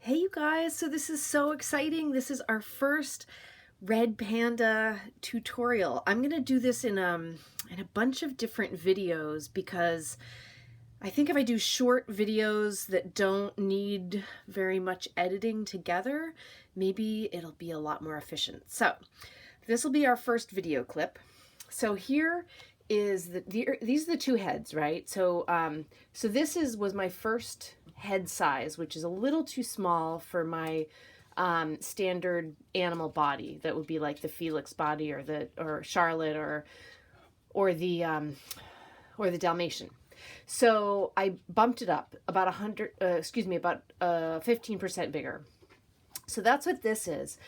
Hey you guys, so this is so exciting. This is our first Red Panda tutorial. I'm gonna do this in a bunch of different videos because I think if I do short videos that don't need very much editing together, maybe it'll be a lot more efficient. So this will be our first video clip. So here is these are the two heads, right? So so this was my first head size, which is a little too small for my standard animal body. That would be like the Felix body or Charlotte or the Dalmatian. So I bumped it up about 15% bigger. So that's what this is.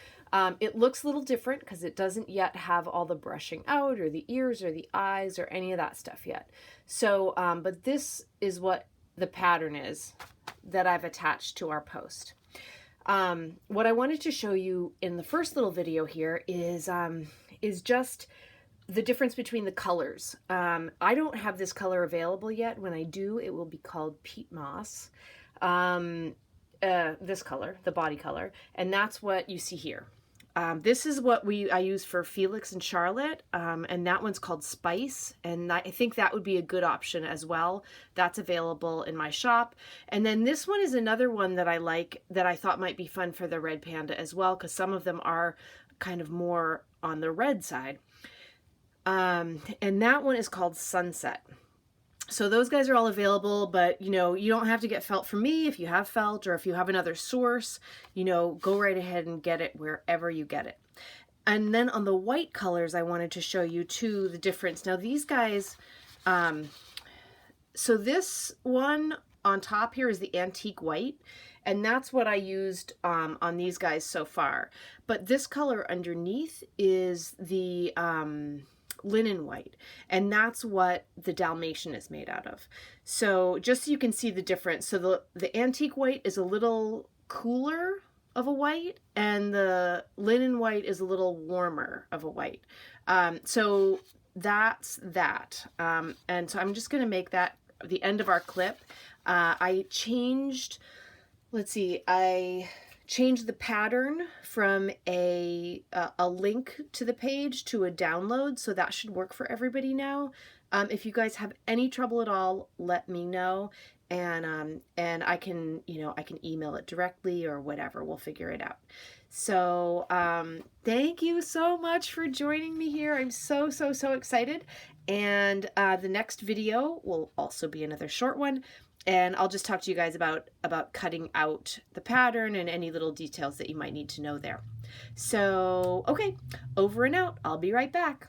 It looks a little different because it doesn't yet have all the brushing out or the ears or the eyes or any of that stuff yet. So, but this is what the pattern is that I've attached to our post. What I wanted to show you in the first little video here is just the difference between the colors. I don't have this color available yet. When I do, it will be called peat moss. This color, the body color, and that's what you see here. This is what I use for Felix and Charlotte, and that one's called Spice, and I think that would be a good option as well. That's available in my shop. And then this one is another one that I like, that I thought might be fun for the Red Panda as well, because some of them are kind of more on the red side. And that one is called Sunset. So those guys are all available, but you don't have to get felt from me. If you have felt, or if you have another source, go right ahead and get it wherever you get it. And then on the white colors, I wanted to show you too the difference. Now these guys, so this one on top here is the antique white, and that's what I used on these guys so far. But this color underneath is the linen white, and that's what the Dalmatian is made out of. So just so you can see the difference, so the antique white is a little cooler of a white, and the linen white is a little warmer of a white. So that's that. And so I'm just going to make that the end of our clip. I changed, let's see, I changed the pattern from a link to the page to a download, so that should work for everybody now. If you guys have any trouble at all, let me know, and I can I can email it directly or whatever. We'll figure it out. So thank you so much for joining me here. I'm so excited, and the next video will also be another short one. And I'll just talk to you guys about cutting out the pattern and any little details that you might need to know there. So, okay, over and out. I'll be right back.